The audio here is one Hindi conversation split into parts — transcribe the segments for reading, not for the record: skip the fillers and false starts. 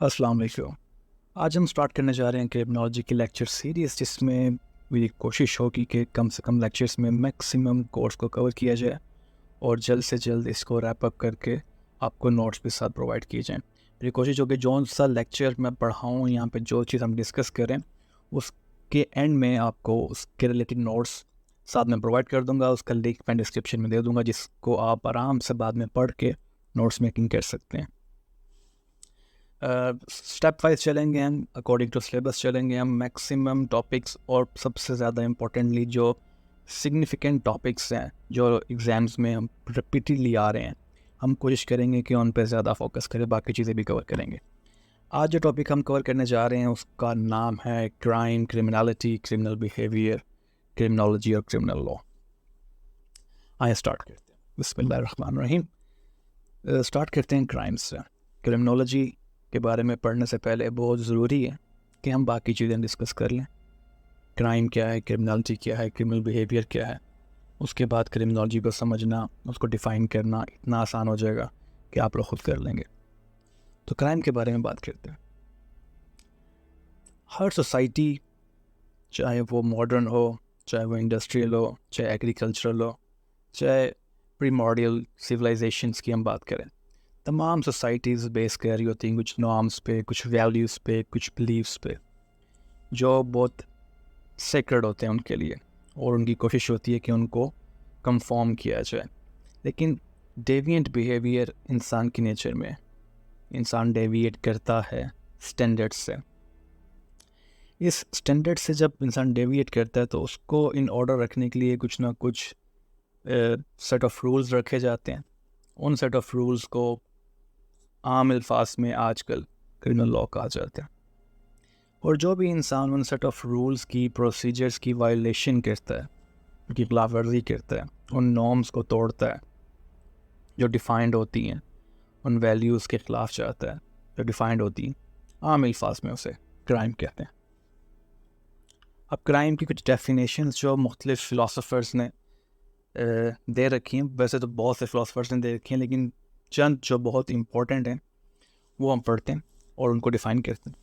अस्सलाम वालेकुम। आज हम स्टार्ट करने जा रहे हैं क्रिमिनोलॉजी की लेक्चर सीरीज़, जिसमें मेरी कोशिश होगी कि कम से कम लेक्चर्स में मैक्सिमम कोर्स को कवर किया जाए और जल्द से जल्द इसको रैप अप करके आपको नोट्स के साथ प्रोवाइड किए जाएँ। मेरी कोशिश होगी जो सा लेक्चर मैं पढ़ाऊँ, यहाँ पे जो चीज़ हम डिस्कस करें, उसके एंड में आपको उसके रिलेटेड नोट्स साथ में प्रोवाइड कर दूँगा। उसका लिंक मैं डिस्क्रिप्शन में दे दूँगा, जिसको आप आराम से बाद में पढ़ के नोट्स मेकिंग कर सकते हैं। स्टेप वाइज चलेंगे हम, अकॉर्डिंग टू सिलेबस चलेंगे हम। मैक्सिमम टॉपिक्स और सबसे ज़्यादा इम्पोर्टेंटली जो सिग्निफिकेंट टॉपिक्स हैं जो एग्ज़ाम्स में हम रिपीटेडली आ रहे हैं, हम कोशिश करेंगे कि उन पर ज़्यादा फोकस करें, बाकी चीज़ें भी कवर करेंगे। आज जो टॉपिक हम कवर करने जा रहे हैं उसका नाम है crime, criminality, criminal behaviour, criminology और क्रिमिनल लॉ। आइए स्टार्ट करते हैं। बिस्मिल्लाहिर्रहमानिर्रहीम। स्टार्ट करते हैं क्राइम से। क्रिमिनोलॉजी के बारे में पढ़ने से पहले बहुत ज़रूरी है कि हम बाकी चीज़ें डिस्कस कर लें। क्राइम क्या है, क्रिमिनलिटी क्या है, क्रिमिनल बिहेवियर क्या है। उसके बाद क्रिमिनोलॉजी को समझना, उसको डिफ़ाइन करना इतना आसान हो जाएगा कि आप लोग खुद कर लेंगे। तो क्राइम के बारे में बात करते हैं। हर सोसाइटी, चाहे वो मॉडर्न हो, चाहे वो इंडस्ट्रियल हो, चाहे एग्रीकल्चरल हो, चाहे प्रीमॉर्डियल सिविलाइजेशंस की हम बात करें, तमाम सोसाइटीज़ बेस कर रही होती हैं कुछ नॉर्म्स पे, कुछ वैल्यूज़ पे, कुछ बिलीव्स पे, जो बहुत सेक्रेड होते हैं उनके लिए, और उनकी कोशिश होती है कि उनको कंफॉर्म किया जाए। लेकिन डेविएंट बिहेवियर इंसान की नेचर में, इंसान डेविएट करता है स्टैंडर्ड से। इस स्टैंडर्ड से जब इंसान डेविएट करता है तो उसको इन ऑर्डर रखने के लिए कुछ ना कुछ सेट ऑफ रूल्स रखे जाते हैं। उन सेट ऑफ रूल्स को आम अल्फाज में आजकल क्रिमिनल लॉ कहा जाता है। और जो भी इंसान उन सेट ऑफ रूल्स की, प्रोसीजर्स की वायलेशन करता है, उनकी खिलाफ वर्जी करता है, उन नॉर्म्स को तोड़ता है जो डिफाइंड होती हैं, उन वैल्यूज़ के ख़िलाफ़ जाता है जो डिफाइंड होती हैं, आम अल्फाज में उसे क्राइम कहते हैं। अब क्राइम की कुछ डेफिनेशंस जो मुख्तलिफ फ़िलासफ़र्स ने दे रखी हैं, वैसे तो बहुत से फ़िलासफ़र्स ने दे रखी हैं, लेकिन चंद जो बहुत इम्पोर्टेंट हैं वो हम पढ़ते हैं और उनको डिफ़ाइन करते हैं।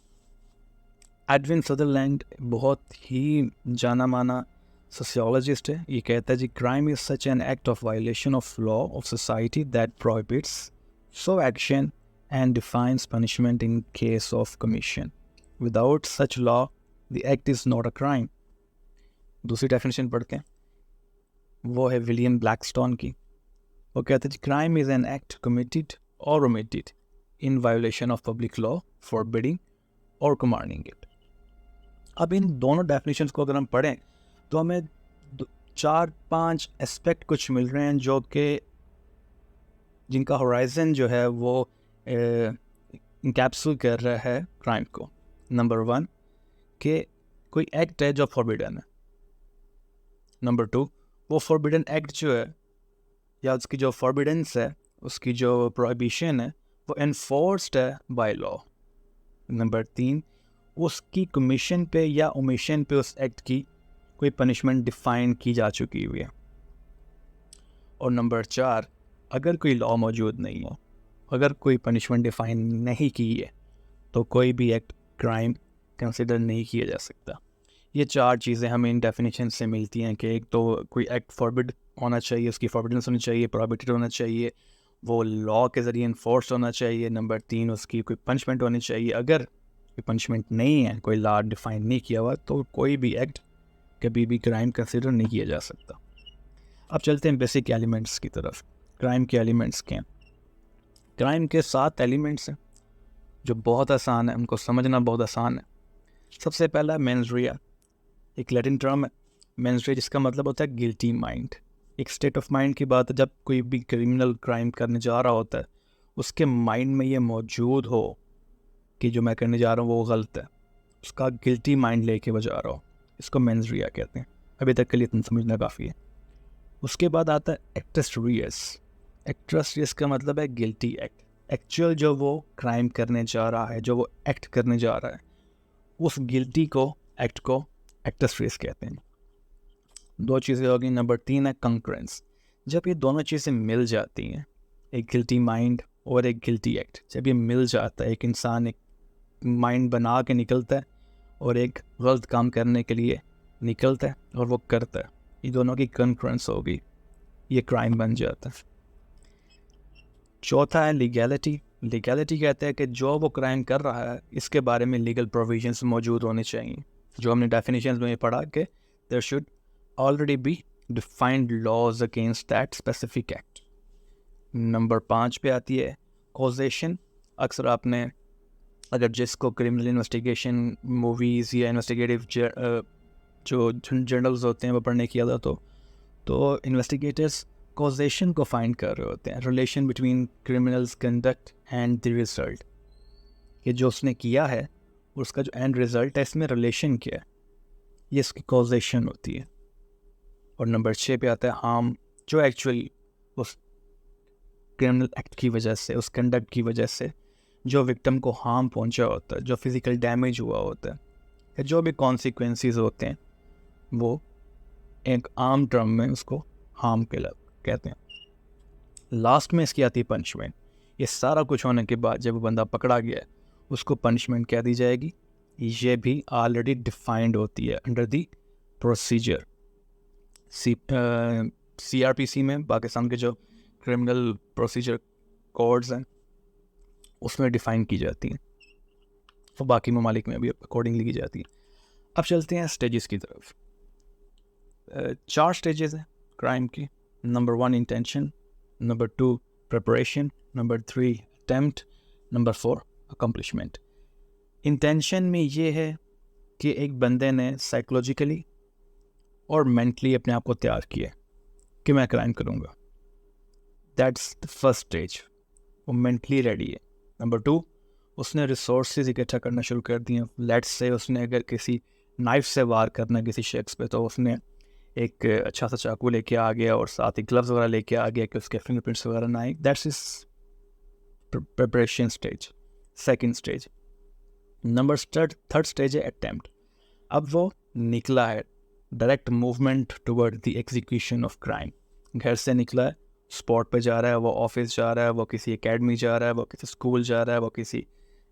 एडविन सदरलैंड बहुत ही जाना माना सोशियोलॉजिस्ट है। ये कहता है जी, crime is such an act of violation of law of society that prohibits so action and defines punishment in case of commission. Without such law the act is not a crime. दूसरी डेफिनेशन पढ़ते हैं, वो है विलियम ब्लैकस्टोन की। वो कहते हैं crime is an act committed और omitted in violation of public law forbidding और कमांडिंग इट। अब इन दोनों डेफिनेशंस को अगर हम पढ़ें तो हमें 4-5 एस्पेक्ट कुछ मिल रहे हैं जो कि जिनका होराइजन जो है वो इंकैप्सूल कर रहा है क्राइम को। नंबर 1 कि कोई एक्ट है जो फॉरबिडन है। नंबर 2, वो फॉरबिडन एक्ट जो है या उसकी जो फॉरबिडेंस है, उसकी जो प्रोहिबिशन है, वो एनफोर्स्ड है बाय लॉ। नंबर 3, उसकी कमीशन पे या ओमिशन पे उस एक्ट की कोई पनिशमेंट डिफ़ाइन की जा चुकी हुई है। और नंबर 4, अगर कोई लॉ मौजूद नहीं हो, अगर कोई पनिशमेंट डिफ़ाइन नहीं की है, तो कोई भी एक्ट क्राइम कंसिडर नहीं किया जा सकता। ये 4 चीज़ें हमें इन डेफिनेशन से मिलती हैं कि एक तो कोई एक्ट फॉरबिड होना चाहिए, उसकी फॉरबिडेंस होनी चाहिए, प्रोहिबिटेड होना चाहिए, वो लॉ के ज़रिए इन्फोर्स होना चाहिए। नंबर 3, उसकी कोई पनिशमेंट होनी चाहिए। अगर कोई पनिशमेंट नहीं है, कोई लॉ डिफ़ाइन नहीं किया हुआ, तो कोई भी एक्ट कभी भी क्राइम कंसिडर नहीं किया जा सकता। अब चलते हैं बेसिक एलिमेंट्स की तरफ। क्राइम के एलिमेंट्स क्या हैं? क्राइम के 7 एलिमेंट्स हैं जो बहुत आसान है, उनको समझना बहुत आसान है। सबसे पहला मेंस रिया, एक लैटिन टर्म है मेंस रिया, जिसका मतलब होता है गिल्टी माइंड। एक स्टेट ऑफ माइंड की बात है, जब कोई भी क्रिमिनल क्राइम करने जा रहा होता है उसके माइंड में ये मौजूद हो कि जो मैं करने जा रहा हूँ वो गलत है, उसका गिल्टी माइंड लेके वो जा रहा हो, इसको मेंस रिया कहते हैं। अभी तक के लिए इतना समझना काफ़ी है। उसके बाद आता है एक्टस रियस। एक्टस रियस का मतलब है गिल्टी एक्ट। एक्चुअल जो वो क्राइम करने जा रहा है, जो वो एक्ट करने जा रहा है, उस गिल्टी को, एक्ट को एक्टस रियस कहते हैं। 2 चीज़ें होगी। नंबर 3 है कंकरेंस। जब ये दोनों चीज़ें मिल जाती हैं, एक गिल्टी माइंड और एक गिल्टी एक्ट, जब ये मिल जाता है, एक इंसान एक माइंड बना के निकलता है और एक गलत काम करने के लिए निकलता है और वो करता है, ये दोनों की कॉन्फ्रेंस होगी, ये क्राइम बन जाता है। चौथा है लीगैलिटी। लीगैलिटी कहते हैं कि जो वो क्राइम कर रहा है इसके बारे में लीगल प्रोविजंस मौजूद होने चाहिए, जो हमने डेफिनेशंस में पढ़ा कि there should already be defined laws against that specific act. Number 5 पे आती है कॉजेशन। अक्सर आपने अगर जिसको क्रिमिनल इन्वेस्टिगेशन मूवीज़ या इन्वेस्टिगेटिव जो जर्नल्स होते हैं वो पढ़ने की आदत हो, तो इन्वेस्टिगेटर्स कॉजेशन को फाइंड कर रहे होते हैं, relation between criminals conduct and the result, कि जो उसने किया है और उसका जो एंड रिजल्ट है इसमें रिलेशन क्या है, ये इसकी कॉजेशन होती है। और नंबर 6 पे आता है हार्म, जो एक्चुअली उस क्रिमिनल एक्ट की वजह से, उस कंडक्ट की वजह से जो विक्टिम को हार्म पहुंचा होता है, जो फिज़िकल डैमेज हुआ होता है, या जो भी कॉन्सिक्वेंसेस होते हैं, वो एक आम टर्म में उसको हार्म के कहते हैं। लास्ट में इसकी आती है पनिशमेंट। ये सारा कुछ होने के बाद जब वो बंदा पकड़ा गया है उसको पनिशमेंट क्या दी जाएगी, ये भी ऑलरेडी डिफाइंड होती है अंडर द प्रोसीजर। CRPC में, पाकिस्तान के जो क्रिमिनल प्रोसीजर कोड्स हैं उसमें डिफ़ाइन की जाती हैं, और बाकी ममालिक में भी अकॉर्डिंगली की जाती है। अब चलते हैं स्टेजेस की तरफ। 4 स्टेजेस हैं क्राइम की। Number 1 intention, number 2 preparation, number 3 attempt, number 4 accomplishment. Intention में ये है कि एक बंदे ने साइकोलॉजिकली और मेंटली अपने आप को तैयार किया कि मैं क्राइम करूँगा, दैट्स द फर्स्ट स्टेज, वो मेंटली रेडी है। नंबर 2, उसने रिसोर्सेज इकट्ठा करना शुरू कर दिए। लेट्स से उसने अगर किसी नाइफ से वार करना किसी शख्स पे, तो उसने एक अच्छा सा चाकू लेके आ गया और साथ ही ग्लव्स वगैरह लेके आ गया कि उसके फिंगरप्रिंट्स वगैरह ना आए। That's is preparation stage, second stage. Third stage है अटेम्प्ट। अब वो निकला है, direct movement toward the execution of crime. घर से निकला है, स्पॉट पे जा रहा है, वो ऑफिस जा रहा है, वो किसी एकेडमी जा रहा है, वो किसी स्कूल जा रहा है, वो किसी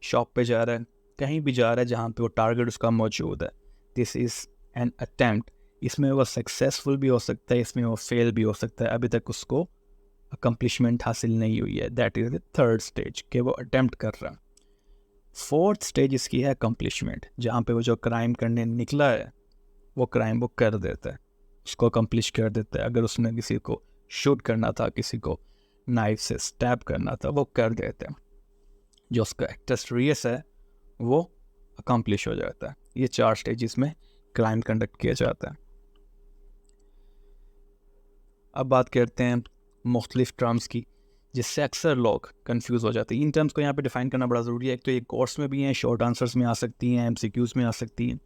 शॉप पे जा रहा है, कहीं भी जा रहा है जहाँ पे वो टारगेट उसका मौजूद है। This is an attempt. इसमें वो सक्सेसफुल भी हो सकता है, इसमें वो फेल भी हो सकता है, अभी तक उसको अकम्पलिशमेंट हासिल नहीं हुई है। That is the third stage कि वो अटेम्प्ट कर रहा है। फोर्थ स्टेज इसकी है अकम्पलिशमेंट, जहाँ पे वो जो क्राइम करने निकला है वो क्राइम वो कर देता है, उसको अकम्पलिश कर देता है। अगर उसने किसी को शूट करना था, किसी को नाइफ से स्टैब करना था, वो कर देते हैं। जो उसका एक्टेस्ट्रियस है वो अकम्पलिश हो जाता है। ये 4 स्टेजेस में क्राइम कंडक्ट किया जाता है। अब बात करते हैं मुख्तलिफ टर्म्स की, जिससे अक्सर लोग कंफ्यूज हो जाते हैं। इन टर्म्स को यहाँ पे डिफाइन करना बड़ा ज़रूरी है। एक तो ये कोर्स में भी हैं, शॉर्ट आंसर्स में आ सकती हैं, MCQs में आ सकती हैं,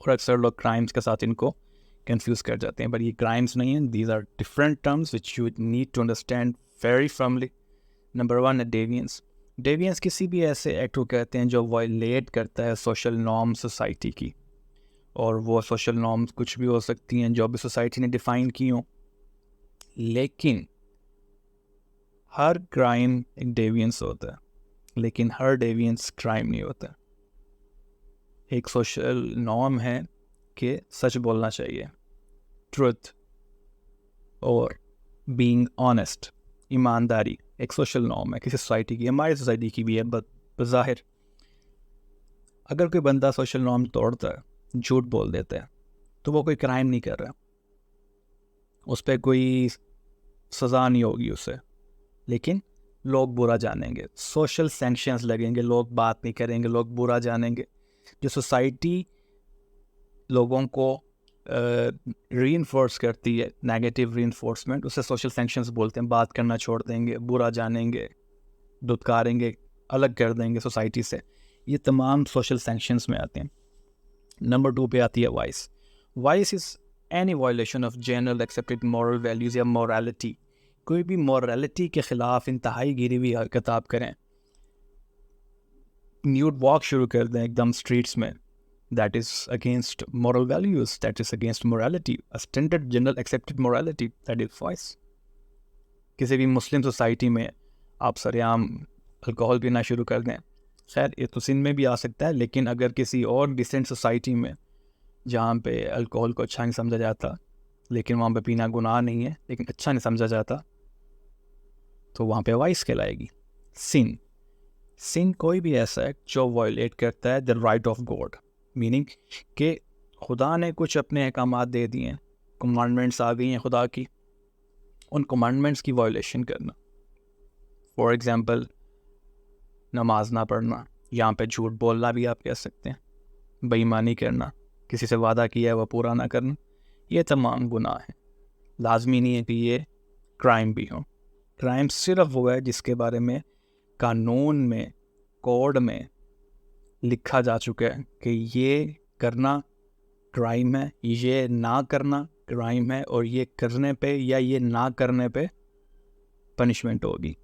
और अक्सर लोग क्राइम्स के साथ इनको कंफ्यूज कर जाते हैं। बट ये क्राइम्स नहीं हैं, these are different terms which you need to understand very firmly. Number 1 है डेवियंस। डेवियंस किसी भी ऐसे एक्ट को कहते हैं जो वायलेट करता है सोशल नॉर्म सोसाइटी की, और वो सोशल नॉर्म्स कुछ भी हो सकती हैं जो भी सोसाइटी ने डिफ़ाइन की हों। लेकिन हर क्राइम एक डेवियंस होता है, लेकिन हर डेवियंस क्राइम नहीं होता। एक सोशल नॉर्म है कि सच बोलना चाहिए, ट्रुथ और बीइंग ऑनेस्ट, ईमानदारी एक सोशल नॉर्म है किसी सोसाइटी की, हमारी सोसाइटी की भी है। बज़ाहिर अगर कोई बंदा सोशल नॉर्म तोड़ता है, झूठ बोल देता है, तो वो कोई क्राइम नहीं कर रहा, उस पर कोई सज़ा नहीं होगी उसे, लेकिन लोग बुरा जानेंगे, सोशल सैंक्शंस लगेंगे, लोग बात नहीं करेंगे, लोग बुरा जानेंगे। जो सोसाइटी लोगों को रीइंफोर्स करती है, नेगेटिव रीइंफोर्समेंट, उसे सोशल सैंक्शंस बोलते हैं। बात करना छोड़ देंगे, बुरा जानेंगे, दुत्कारेंगे, अलग कर देंगे सोसाइटी से, ये तमाम सोशल सैंक्शंस में आते हैं। नंबर 2 पे आती है vice. Vice is any violation of general accepted moral values या मॉरलिटी। कोई भी मॉरलिटी के ख़िलाफ़ इंतहाई गिरी हुई हरकत आप करें, न्यूड वॉक शुरू कर दें एकदम स्ट्रीट्स में, that is against moral values, that is against morality, a standard general accepted morality, that is vice. किसी भी मुस्लिम सोसाइटी में आप सरेआम अल्कोहल पीना शुरू कर दें, खैर ये तो सिंध में भी आ सकता है, लेकिन अगर किसी और डिसेंट सोसाइटी में जहाँ पे अल्कोहल को अच्छा नहीं समझा जाता, लेकिन वहाँ पे पीना गुनाह नहीं है लेकिन अच्छा नहीं समझा जाता, तो वहाँ पे वाइस कहलाएगी। सिन कोई भी ऐसा एक्ट जो वायलेट करता है the right of God, meaning कि खुदा ने कुछ अपने अहकामात दे दिए हैं, कमांडमेंट्स आ गई हैं खुदा की, उन कमांडमेंट्स की वायलेशन करना। फॉर एग्ज़ाम्पल नमाज ना पढ़ना, यहाँ पे झूठ बोलना भी आप कह सकते हैं, बेईमानी करना, किसी से वादा किया है वो पूरा ना करना, ये तमाम गुनाह हैं। लाजमी नहीं है कि ये क्राइम भी हो। क्राइम सिर्फ वो है जिसके बारे में कानून में, कोड में लिखा जा चुका है कि ये करना क्राइम है, ये ना करना क्राइम है, और ये करने पे या ये ना करने पे पनिशमेंट होगी।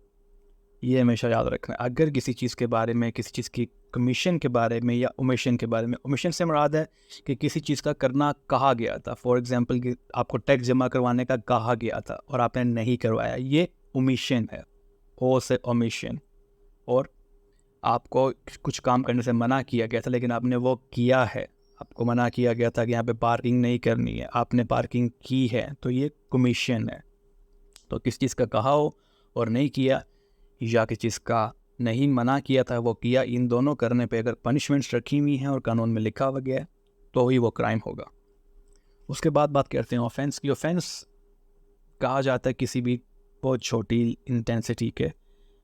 ये हमेशा याद रखना है। अगर किसी चीज़ के बारे में, किसी चीज़ की कमीशन के बारे में या ओमिशन के बारे में, ओमिशन से मुराद है कि किसी चीज़ का करना कहा गया था, फॉर एग्जांपल कि आपको टैक्स जमा करवाने का कहा गया था और आपने नहीं करवाया, ये ओमिशन है, ओ से ओमिशन। और आपको कुछ काम करने से मना किया गया था लेकिन आपने वो किया है, आपको मना किया गया था कि यहाँ पे पार्किंग नहीं करनी है, आपने पार्किंग की है, तो ये कमीशन है। तो किस चीज़ का कहा हो और नहीं किया, या किस चीज़ का नहीं मना किया था वो किया, इन दोनों करने पे अगर पनिशमेंट्स रखी हुई हैं और कानून में लिखा हुआ गया है तो ही वो क्राइम होगा। उसके बाद बात करते हैं ऑफेंस की। ऑफेंस कहा जाता है किसी भी बहुत छोटी इंटेंसिटी के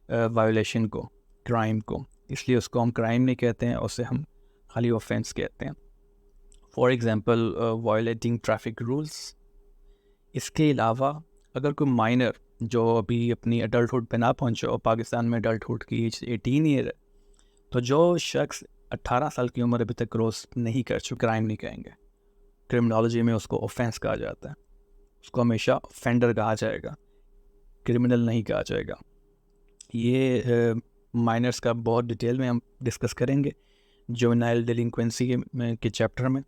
वायोलेशन को, क्राइम को, इसलिए उसको हम क्राइम नहीं कहते हैं, उसे हम खाली ऑफेंस कहते हैं। For example violating traffic rules. इसके अलावा अगर कोई माइनर जो अभी अपनी अडल्टहुड पे ना पहुंचे और पाकिस्तान में अडल्टहुड की एज 18 ईयर है, तो जो शख्स 18 साल की उम्र अभी तक क्रॉस नहीं कर चुके, क्राइम नहीं कहेंगे, क्रिमिनोलॉजी में उसको ऑफेंस कहा जाता है, उसको हमेशा ऑफेंडर कहा जाएगा, क्रिमिनल नहीं कहा जाएगा। ये माइनर्स का बहुत डिटेल में हम डिस्कस करेंगे जुवेनाइल डेलिंक्वेंसी के चैप्टर में,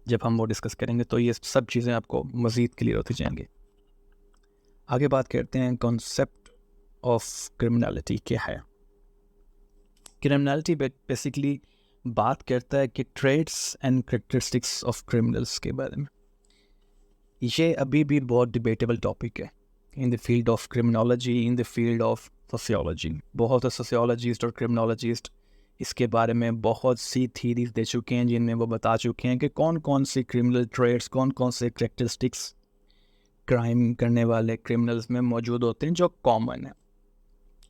जब हम वो डिस्कस करेंगे तो ये सब चीज़ें आपको मज़ीद क्लियर होती जाएंगी। आगे बात करते हैं कॉन्सेप्ट ऑफ क्रिमिनलिटी क्या है। क्रिमिनलिटी बेसिकली बात करता है कि traits and characteristics of criminals के बारे में। ये अभी भी बहुत डिबेटेबल टॉपिक है in the field of criminology, in the field of sociology. बहुत से सोशियोलॉजिस्ट और क्रिमिनोलॉजिस्ट इसके बारे में बहुत सी थीरीज दे चुके हैं, जिनमें वो बता चुके हैं कि कौन कौन से क्रिमिनल ट्रेड्स, कौन कौन से कैरेक्टरिस्टिक्स क्राइम करने वाले क्रिमिनल्स में मौजूद होते हैं जो कॉमन है।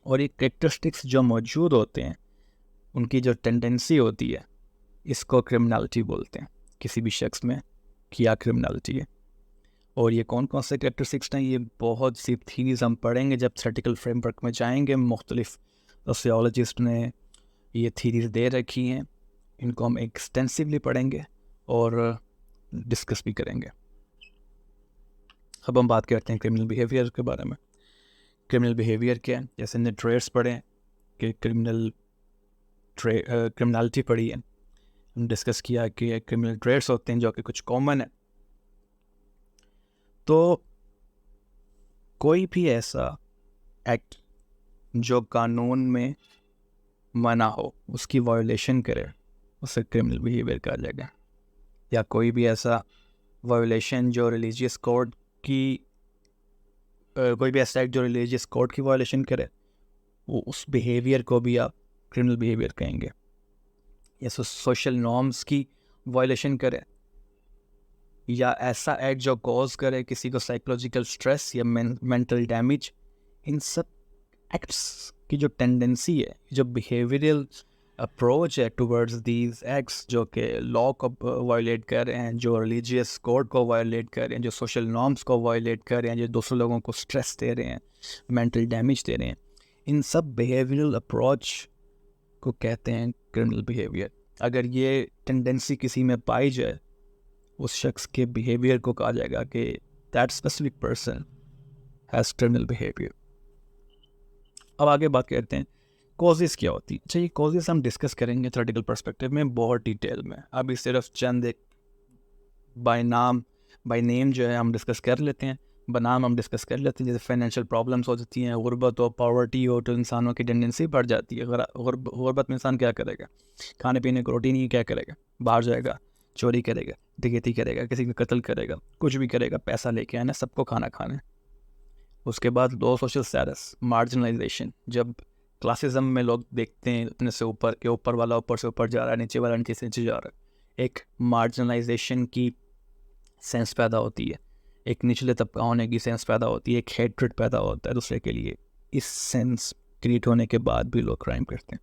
और ये कैरेक्टरिस्टिक्स जो मौजूद होते हैं, उनकी जो टेंडेंसी होती है, इसको क्रिमिनलिटी बोलते हैं। किसी भी शख्स में क्या क्रिमिनलिटी है और ये कौन कौन से कैरेक्टरिस्टिक्स हैं, ये बहुत सी थीरीज हम पढ़ेंगे जब थ्योरेटिकल फ्रेमवर्क में जाएंगे। मुख्तलिफ सोशियोलॉजिस्ट ने ये थीरीज दे रखी हैं, इनको हम एक्सटेंसिवली पढ़ेंगे और डिस्कस भी करेंगे। अब हम बात करते हैं क्रिमिनल बिहेवियर के बारे में। क्रिमिनल बिहेवियर क्या है, जैसे हमने ट्रेड्स पढ़े हैं कि क्रिमिनलिटी पढ़ी है, हम डिस्कस किया कि क्रिमिनल ट्रेड्स होते हैं जो कि कुछ कॉमन है। तो कोई भी ऐसा एक्ट जो कानून में मना हो, उसकी वायोलेशन करे, उसे क्रिमिनल बिहेवियर कहा जाएगा। या कोई भी ऐसा वायोलेशन जो रिलीजियस कोड की कोई भी ऐसा एक्ट जो रिलीजियस कोड की वायोलेशन करे, वो उस बिहेवियर को भी आप क्रिमिनल बिहेवियर कहेंगे। या सोशल नॉर्म्स की वायोलेशन करे, या ऐसा एक्ट जो कॉज करे किसी को साइकोलॉजिकल स्ट्रेस या मेंटल डैमेज, इन सब एक्ट्स की जो टेंडेंसी है, जो बिहेवियरल अप्रोच है टुवर्ड्स दीज एक्ट्स, जो कि लॉ को वायलेट कर रहे हैं, जो रिलीजियस कोड को वायलेट कर रहे हैं, जो सोशल नॉर्म्स को वायलेट कर रहे हैं, जो दूसरे लोगों को स्ट्रेस दे रहे हैं, मेंटल डैमेज दे रहे हैं, इन सब बिहेवियरल अप्रोच को कहते हैं क्रिमिनल बिहेवियर। अगर ये टेंडेंसी किसी में पाई जाए, उस शख्स के बिहेवियर को कहा जाएगा कि that specific person has criminal behaviour. अब आगे बात करते हैं कॉजेज़ क्या होती है। अच्छा, ये कॉजेज़ हम डिस्कस करेंगे थ्योरेटिकल पर्सपेक्टिव में बहुत डिटेल में। अभी सिर्फ चंद एक बाय नेम जो है हम डिस्कस कर लेते हैं, बनाम हम डिस्कस कर लेते हैं, जैसे फाइनेंशियल प्रॉब्लम्स हो जाती हैं, गुर्बत हो, पॉवर्टी हो, तो इंसानों की टेंडेंसी बढ़ जाती है। गुर्बत में इंसान क्या करेगा? खाने पीने को रोटी नहीं, क्या करेगा? बाहर जाएगा, चोरी करेगा, डकैती करेगा, किसी का कत्ल करेगा, कुछ भी करेगा, पैसा लेके आना, सबको खाना खाना है। उसके बाद लो सोशल स्टेटस, मार्जिनलाइजेशन, जब क्लासिज्म में लोग देखते हैं अपने से ऊपर के, ऊपर वाला ऊपर से ऊपर जा रहा है, नीचे वाला नीचे से नीचे जा रहा है, एक मार्जिनलाइजेशन की सेंस पैदा होती है, एक निचले तबका होने की सेंस पैदा होती है, एक हेट्रेड पैदा होता है दूसरे के लिए। इस सेंस क्रिएट होने के बाद भी लोग क्राइम करते हैं।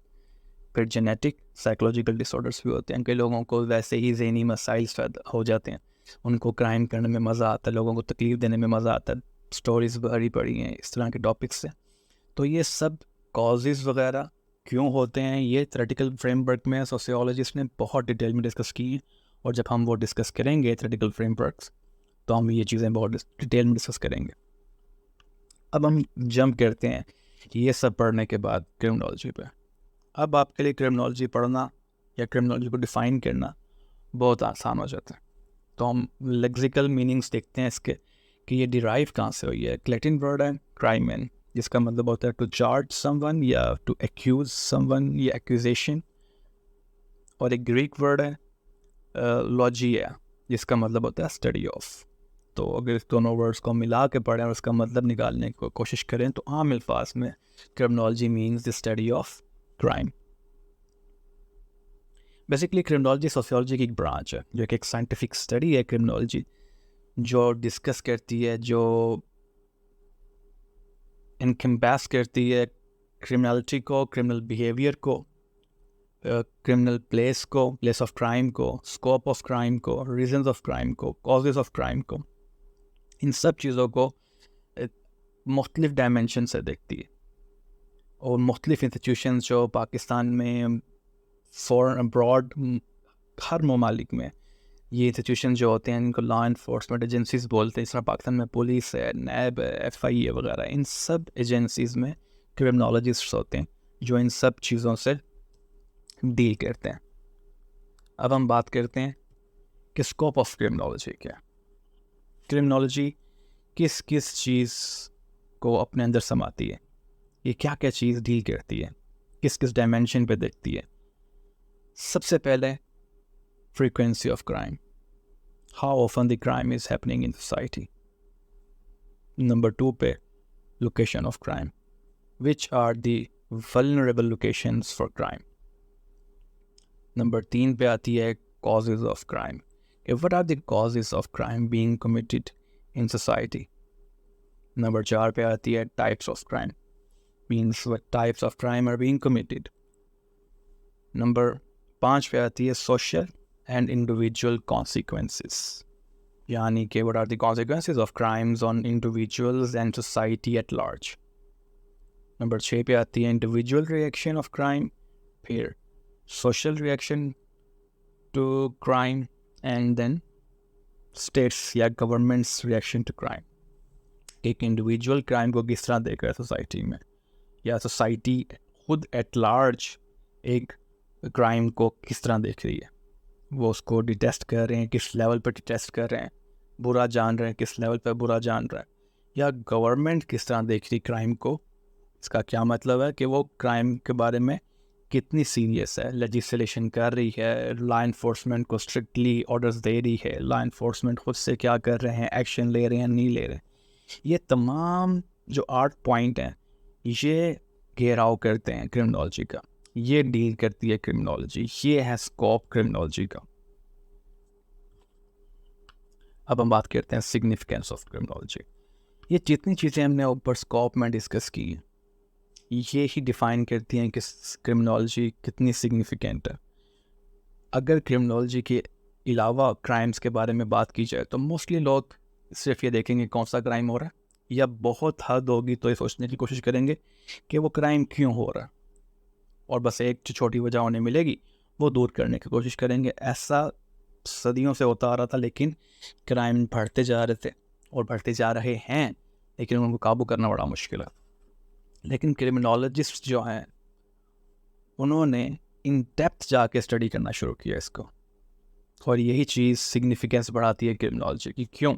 फिर जेनेटिक साइकोलॉजिकल डिसऑर्डर्स भी होते हैं, कई लोगों को वैसे ही ज़हनी मसाइल हो जाते हैं, उनको क्राइम करने में मज़ा आता है, लोगों को तकलीफ़ देने में मज़ा आता है। स्टोरीज़ भरी पड़ी हैं इस तरह के टॉपिक्स से। तो ये सब कॉजेज़ वगैरह क्यों होते हैं, ये थ्योरेटिकल फ्रेमवर्क में सोशियोलॉजिस्ट ने बहुत डिटेल में डिस्कस की हैं, और जब हम वो डिस्कस करेंगे थ्योरेटिकल फ्रेमवर्क्स, तो हम ये चीज़ें बहुत डिटेल में डिस्कस करेंगे। अब हम जंप करते हैं ये सब पढ़ने के बाद क्रिमिनोलॉजी पे। अब आपके लिए क्रिमिनोलॉजी पढ़ना या क्रिमिनोलॉजी को डिफ़ाइन करना बहुत आसान हो जाता है। तो हम लेक्सिकल मीनिंग्स देखते हैं इसके कि ये डिराइव कहाँ से हुई है। लैटिन वर्ड है क्राइमेन, जिसका मतलब होता है टू चार्ज समवन या टू एक्यूज समवन, या एक्यूजेशन। और एक ग्रीक वर्ड है लॉजिया, जिसका मतलब होता है स्टडी ऑफ। तो अगर इस दोनों वर्ड्स को मिला के पढ़ें और उसका मतलब निकालने की कोशिश करें, तो आम अल्फाज में criminology means the study of crime. Basically criminology sociology की एक ब्रांच है, जो कि एक साइंटिफिक स्टडी है क्रिमिनोलॉजी, जो डिस्कस करती है, जो इनकम्पास करती है क्रिमिनलिटी को, क्रिमिनल बिहेवियर को, क्रिमिनल प्लेस को, प्लेस ऑफ क्राइम को, स्कोप ऑफ क्राइम को, रीजंस ऑफ क्राइम को, कॉजेज ऑफ क्राइम को। इन सब चीज़ों को मुख्तलिफ डायमेंशन से देखती है। और मुख्तलिफ इंस्टीट्यूशन जो पाकिस्तान में, फॉरेन अब्रॉड, हर ममालिक में ये इंस्टीट्यूशन जो होते हैं, इनको लॉ इन्फोर्समेंट एजेंसीज़ बोलते हैं। इस तरह पाकिस्तान में पुलिस है, नैब है, FIA वगैरह, इन सब एजेंसीज़ में क्रिमिनोलॉजिस्ट होते हैं जो इन सब चीज़ों से डील करते हैं। अब हम बात करते हैं कि स्कोप ऑफ क्रिमिनोलॉजी क्या है। क्रिमिनोलॉजी किस किस चीज़ को अपने अंदर समाती है, ये क्या क्या चीज़ डील करती है, किस किस डायमेंशन पे देखती है। सबसे पहले frequency of crime, how often the crime is happening in society. Number 2 पे location of crime, which are the vulnerable locations for crime. Number 3 पे आती है causes of crime, what are the causes of crime being committed in society. Number 4 पे आती है types of crime, means what types of crime are being committed. Number 5 पे आती है social and individual consequences, यानी कि what are the consequences of crimes on individuals and society at large. Number 6 पे आती है individual reaction of crime, फिर social reaction to crime, and then states या government's reaction to crime. एक individual crime को किस तरह देख रहा है सोसाइटी में, या सोसाइटी खुद at large एक crime को किस तरह देख रही है, वो उसको डिटेस्ट कर रहे हैं, किस लेवल पर डिटेस्ट कर रहे हैं, बुरा जान रहे हैं, किस लेवल पर बुरा जान रहा है, या गवर्नमेंट किस तरह देख रही क्राइम को। इसका क्या मतलब है कि वो क्राइम के बारे में कितनी सीरियस है, लेजिस्लेशन कर रही है, लॉ इन्फोर्समेंट को स्ट्रिक्टली ऑर्डर्स दे रही है, लॉ इन्फोर्समेंट खुद से क्या कर रहे हैं, एक्शन ले रहे हैं, नहीं ले रहे। ये तमाम जो 8 पॉइंट हैं, ये घेराव करते हैं क्रिमिनोलॉजी का, ये डील करती है क्रिमिनोलॉजी, ये है स्कोप क्रिमिनोलॉजी का। अब हम बात करते हैं सिग्निफिकेंस ऑफ क्रिमिनोलॉजी। ये जितनी चीज़ें हमने ऊपर स्कोप में डिस्कस की, ये ही डिफ़ाइन करती हैं कि क्रिमिनोलॉजी कितनी सिग्निफिकेंट है। अगर क्रिमिनोलॉजी के अलावा क्राइम्स के बारे में बात की जाए, तो मोस्टली लोग सिर्फ ये देखेंगे कौन सा क्राइम हो रहा है, या बहुत हद होगी तो ये सोचने की कोशिश करेंगे कि वो क्राइम क्यों हो रहा है, और बस एक छोटी वजह उन्हें मिलेगी, वो दूर करने की कोशिश करेंगे। ऐसा सदियों से होता आ रहा था, लेकिन क्राइम बढ़ते जा रहे थे और बढ़ते जा रहे हैं, लेकिन उनको काबू करना बड़ा मुश्किल है। लेकिन क्रिमिनोलॉजिस्ट जो हैं, उन्होंने इन डेप्थ जाके स्टडी करना शुरू किया इसको, और यही चीज़ सिग्निफिकेंस बढ़ाती है क्रिमिनोलॉजी की। क्यों?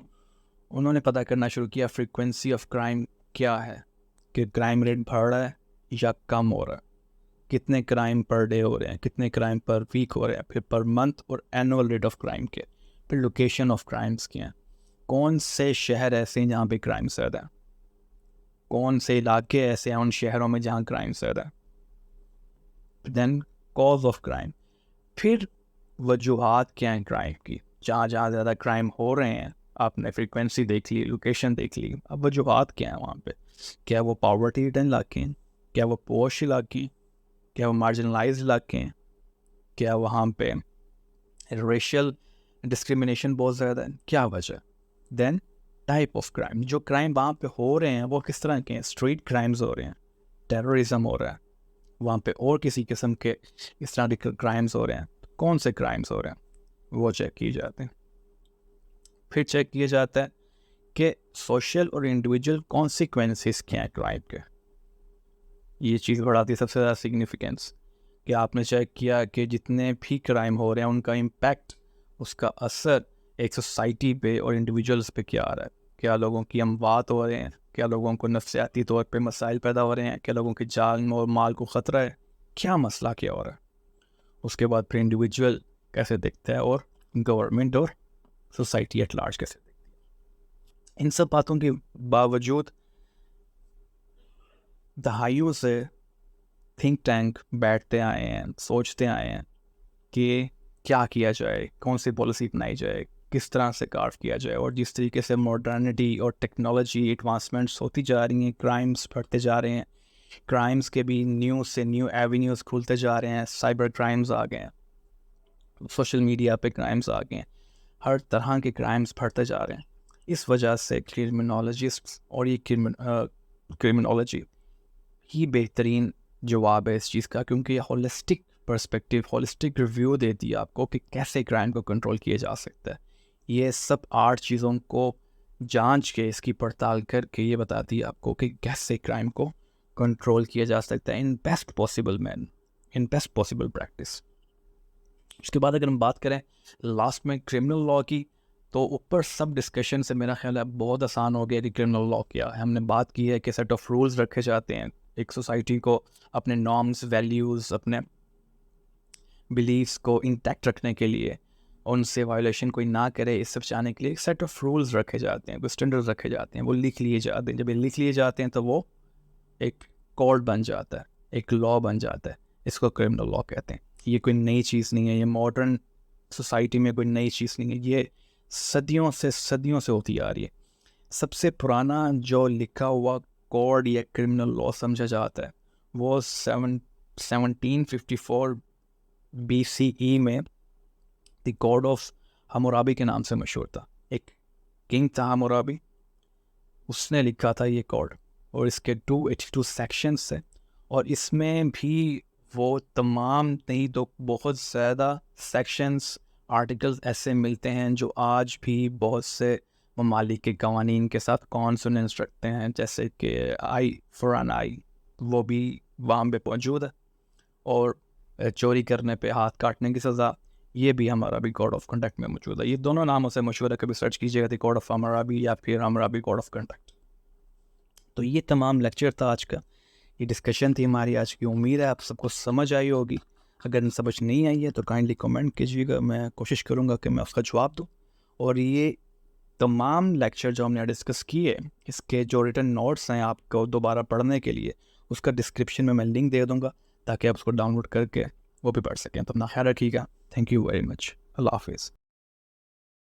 उन्होंने पता करना शुरू किया फ्रीक्वेंसी ऑफ क्राइम क्या है, कि क्राइम रेट बढ़ रहा है या कम हो रहा है, कितने क्राइम पर डे हो रहे हैं, कितने क्राइम पर वीक हो रहे हैं, फिर पर मंथ और एनुअल रेट ऑफ क्राइम के, फिर लोकेशन ऑफ क्राइम्स के हैं, कौन से शहर ऐसे हैं जहाँ पे क्राइम ज़्यादा है, कौन से इलाके ऐसे हैं उन शहरों में जहाँ क्राइम ज़्यादा है, देन कॉज ऑफ क्राइम, फिर वजूहात क्या हैं क्राइम की, जहाँ जहाँ ज़्यादा क्राइम हो रहे हैं आपने फ्रीक्वेंसी देख ली, लोकेशन देख ली, अब वजूहात क्या हैं वहाँ पे, क्या वो पॉवर्टी रिटर्न इलाके हैं, क्या वो पोश इलाके हैं, क्या वो मार्जिनलाइज इलाके हैं, क्या वहाँ पे रेशियल डिस्क्रिमिनेशन बहुत ज़्यादा है, क्या वजह। देन टाइप ऑफ क्राइम, जो क्राइम वहाँ पे हो रहे हैं वो किस तरह के हैं, स्ट्रीट क्राइम्स हो रहे हैं, टेररिज्म हो रहा है वहाँ पे, और किसी किस्म के इस तरह के क्राइम्स हो रहे हैं, कौन से क्राइम्स हो रहे हैं वो चेक किए जाते हैं। फिर चेक किया जाता है कि सोशल और इंडिविजुअल कॉन्सिक्वेंसेस क्या हैं क्राइम के। ये चीज़ बढ़ाती है सबसे ज़्यादा सिग्निफिकेंस, कि आपने चेक किया कि जितने भी क्राइम हो रहे हैं उनका इम्पैक्ट, उसका असर एक सोसाइटी पे और इंडिविजुअल्स पे क्या आ रहा है, क्या लोगों की अमवात हो रहे हैं, क्या लोगों को नफ्सियाती तौर पे मसाइल पैदा हो रहे हैं, क्या लोगों की जान और माल को ख़तरा है, क्या मसला क्या हो रहा है। उसके बाद फिर इंडिविजुअल कैसे दिखता है और गवर्नमेंट और सोसाइटी एट लार्ज कैसे दिखती है। इन सब बातों के बावजूद दहाइयों से थिंक टैंक बैठते आए हैं, सोचते आए हैं कि क्या किया जाए, कौन सी पॉलिसी अपनाई जाए, किस तरह से कार्व किया जाए। और जिस तरीके से मॉडर्निटी और टेक्नोलॉजी एडवांसमेंट्स होती जा रही हैं, क्राइम्स बढ़ते जा रहे हैं, क्राइम्स के भी न्यू से न्यू एवेन्यूज़ खुलते जा रहे हैं, साइबर क्राइम्स आ गए हैं, सोशल मीडिया पे क्राइम्स आ गए हैं, हर तरह के क्राइम्स बढ़ते जा रहे हैं। इस वजह से क्रिमिनोलॉजिस्ट और ये क्रिमिनोलॉजी ही बेहतरीन जवाब है इस चीज़ का, क्योंकि ये होलिस्टिक पर्सपेक्टिव, होलिस्टिक रिव्यू देती है आपको कि कैसे क्राइम को कंट्रोल किया जा सकता है। ये सब 8 चीज़ों को जांच के, इसकी पड़ताल करके ये बताती है आपको कि कैसे क्राइम को कंट्रोल किया जा सकता है in best possible man, in best possible practice. उसके बाद अगर हम बात करें लास्ट में क्रिमिनल लॉ की, तो ऊपर सब डिस्कशन से मेरा ख्याल है बहुत आसान हो गया कि क्रिमिनल लॉ क्या है। हमने बात की है कि सेट ऑफ रूल्स रखे जाते हैं एक सोसाइटी को अपने नॉर्म्स, वैल्यूज़, अपने बिलीव्स को इंटैक्ट रखने के लिए, उनसे वायलेशन कोई ना करे, इस सब चाहने के लिए एक सेट ऑफ रूल्स रखे जाते हैं, कुछ स्टैंडर्ड्स रखे जाते हैं, वो लिख लिए जाते हैं। जब ये लिख लिए जाते हैं तो वो एक कोड बन जाता है, एक लॉ बन जाता है। इसको क्रिमिनल लॉ कहते हैं। ये कोई नई चीज़ नहीं है, ये मॉडर्न सोसाइटी में कोई नई चीज़ नहीं है, ये सदियों से होती आ रही है। सबसे पुराना जो लिखा हुआ कोड या क्रिमिनल लॉ समझा जाता है वो 1754 BCE में द कोड ऑफ हम्मुराबी के नाम से मशहूर था। एक किंग था हम्मुराबी, उसने लिखा था ये कोड, और इसके 282 सेक्शंस थे, और इसमें भी वो तमाम नहीं तो बहुत ज़्यादा सेक्शंस, आर्टिकल्स ऐसे मिलते हैं जो आज भी बहुत से ममालिक के कवानीन के साथ कॉन्सोनेंस रखते हैं, जैसे कि आई फॉर एन आई, वो भी वहाँ पे मौजूद है। और चोरी करने पे हाथ काटने की सज़ा, ये भी हम्मुराबी कोड ऑफ कंडक्ट में मौजूद है। ये दोनों नामों से मशहूर है, कभी सर्च कीजिएगा द कोड ऑफ हम्मुराबी या फिर हम्मुराबी कोड ऑफ कंडक्ट। तो ये तमाम लेक्चर था आज का, ये डिस्कशन थी हमारी आज की। उम्मीद है आप सबको समझ आई होगी। अगर समझ नहीं आई है तो काइंडली कमेंट कीजिएगा, मैं कोशिश करूँगा कि मैं उसका जवाब दूँ। और ये तमाम लेक्चर जो हमने डिस्कस किए, इसके जो रिटन नोट्स हैं आपको दोबारा पढ़ने के लिए, उसका डिस्क्रिप्शन में मैं लिंक दे दूँगा ताकि आप उसको डाउनलोड करके वो भी पढ़ सकें। तो अपना ख्याल रखिएगा। Thank you very much. Allah हाफिज़।